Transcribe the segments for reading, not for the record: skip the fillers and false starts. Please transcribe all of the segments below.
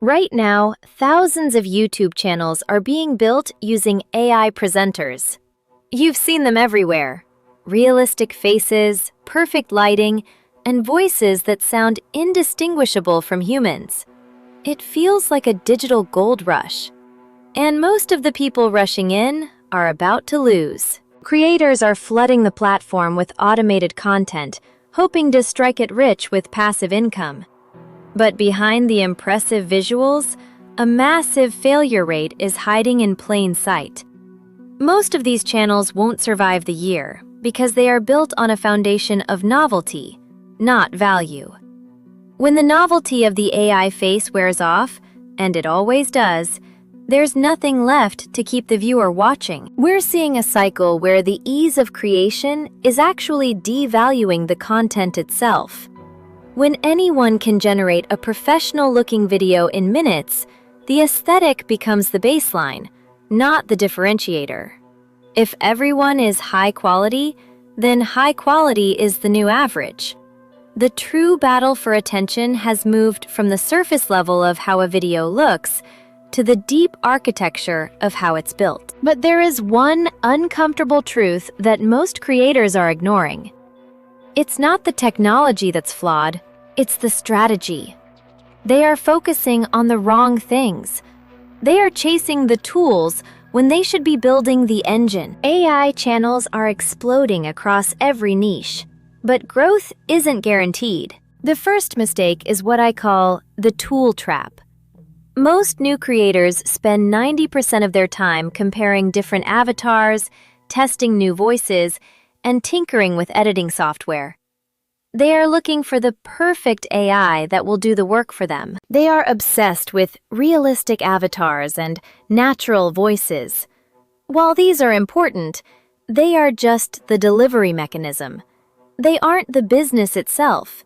Right now, thousands of YouTube channels are being built using AI presenters. You've seen them everywhere. Realistic faces, perfect lighting, and voices that sound indistinguishable from humans. It feels like a digital gold rush. And most of the people rushing in are about to lose. Creators are flooding the platform with automated content, hoping to strike it rich with passive income. But behind the impressive visuals, a massive failure rate is hiding in plain sight. Most of these channels won't survive the year because they are built on a foundation of novelty, not value. When the novelty of the AI face wears off, and it always does, there's nothing left to keep the viewer watching. We're seeing a cycle where the ease of creation is actually devaluing the content itself. When anyone can generate a professional-looking video in minutes, the aesthetic becomes the baseline, not the differentiator. If everyone is high quality, then high quality is the new average. The true battle for attention has moved from the surface level of how a video looks to the deep architecture of how it's built. But there is one uncomfortable truth that most creators are ignoring. It's not the technology that's flawed, it's the strategy. They are focusing on the wrong things. They are chasing the tools when they should be building the engine. AI channels are exploding across every niche, but growth isn't guaranteed. The first mistake is what I call the tool trap. Most new creators spend 90% of their time comparing different avatars, testing new voices, and tinkering with editing software. They are looking for the perfect AI that will do the work for them. They are obsessed with realistic avatars and natural voices. While these are important, they are just the delivery mechanism. They aren't the business itself.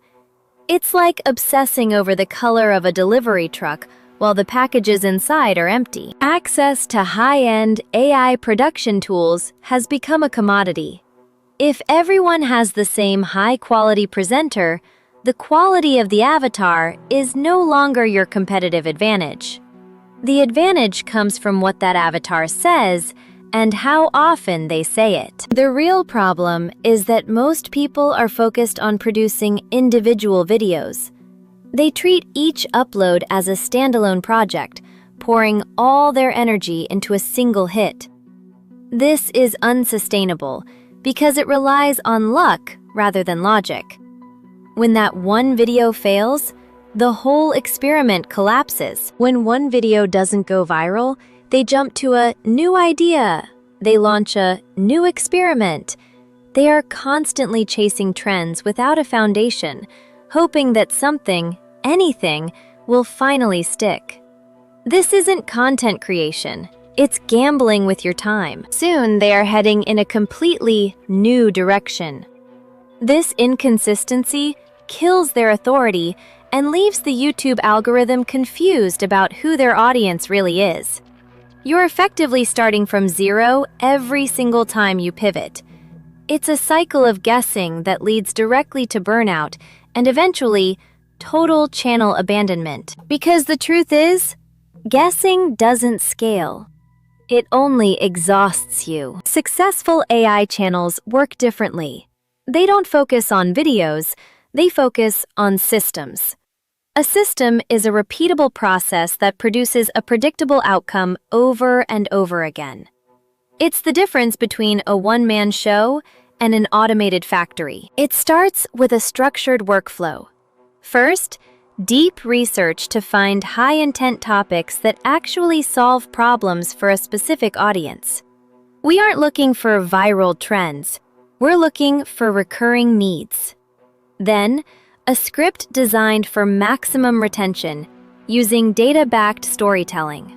It's like obsessing over the color of a delivery truck while the packages inside are empty. Access to high-end AI production tools has become a commodity. If everyone has the same high-quality presenter, the quality of the avatar is no longer your competitive advantage. The advantage comes from what that avatar says and how often they say it. The real problem is that most people are focused on producing individual videos. They treat each upload as a standalone project, pouring all their energy into a single hit. This is unsustainable because it relies on luck rather than logic. When that one video fails, the whole experiment collapses. When one video doesn't go viral, they jump to a new idea. They launch a new experiment. They are constantly chasing trends without a foundation, hoping that something, anything, will finally stick. This isn't content creation. It's gambling with your time. Soon they are heading in a completely new direction. This inconsistency kills their authority and leaves the YouTube algorithm confused about who their audience really is. You're effectively starting from zero every single time you pivot. It's a cycle of guessing that leads directly to burnout and eventually total channel abandonment. Because the truth is, guessing doesn't scale. It only exhausts you. Successful AI channels work differently. They don't focus on videos, they focus on systems. A system is a repeatable process that produces a predictable outcome over and over again. It's the difference between a one-man show and an automated factory. It starts with a structured workflow. First, deep research to find high-intent topics that actually solve problems for a specific audience. We aren't looking for viral trends. We're looking for recurring needs. Then, a script designed for maximum retention, using data-backed storytelling.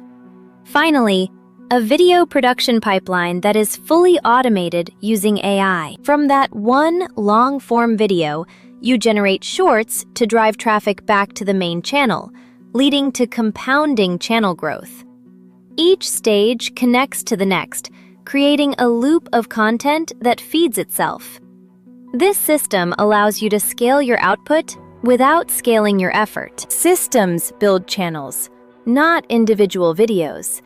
Finally, a video production pipeline that is fully automated using AI. From that one long-form video, you generate shorts to drive traffic back to the main channel, leading to compounding channel growth. Each stage connects to the next, creating a loop of content that feeds itself. This system allows you to scale your output without scaling your effort. Systems build channels. not individual videos.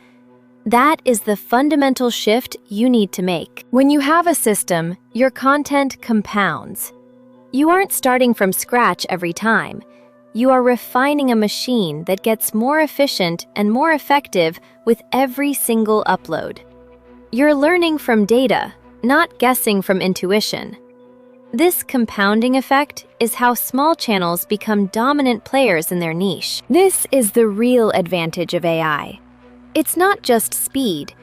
That is the fundamental shift you need to make. When you have a system, your content compounds. You aren't starting from scratch every time. You are refining a machine that gets more efficient and more effective with every single upload. You're learning from data, not guessing from intuition. This compounding effect is how small channels become dominant players in their niche. This is the real advantage of AI. It's not just speed,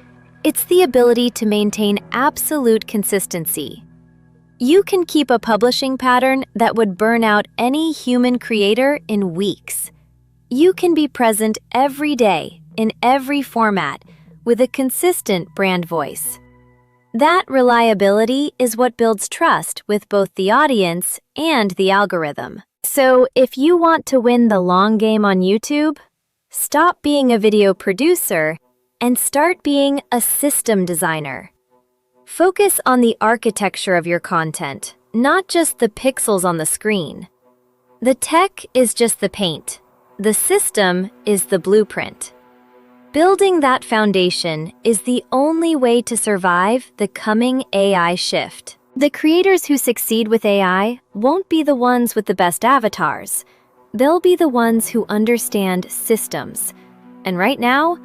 it's the ability to maintain absolute consistency. You can keep a publishing pattern that would burn out any human creator in weeks. You can be present every day, in every format, with a consistent brand voice. That reliability is what builds trust with both the audience and the algorithm. So, if you want to win the long game on YouTube, stop being a video producer and start being a system designer. Focus on the architecture of your content, not just the pixels on the screen. The tech is just the paint. The system is the blueprint. Building that foundation is the only way to survive the coming AI shift. The creators who succeed with AI won't be the ones with the best avatars. They'll be the ones who understand systems. And right now,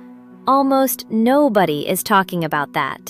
almost nobody is talking about that.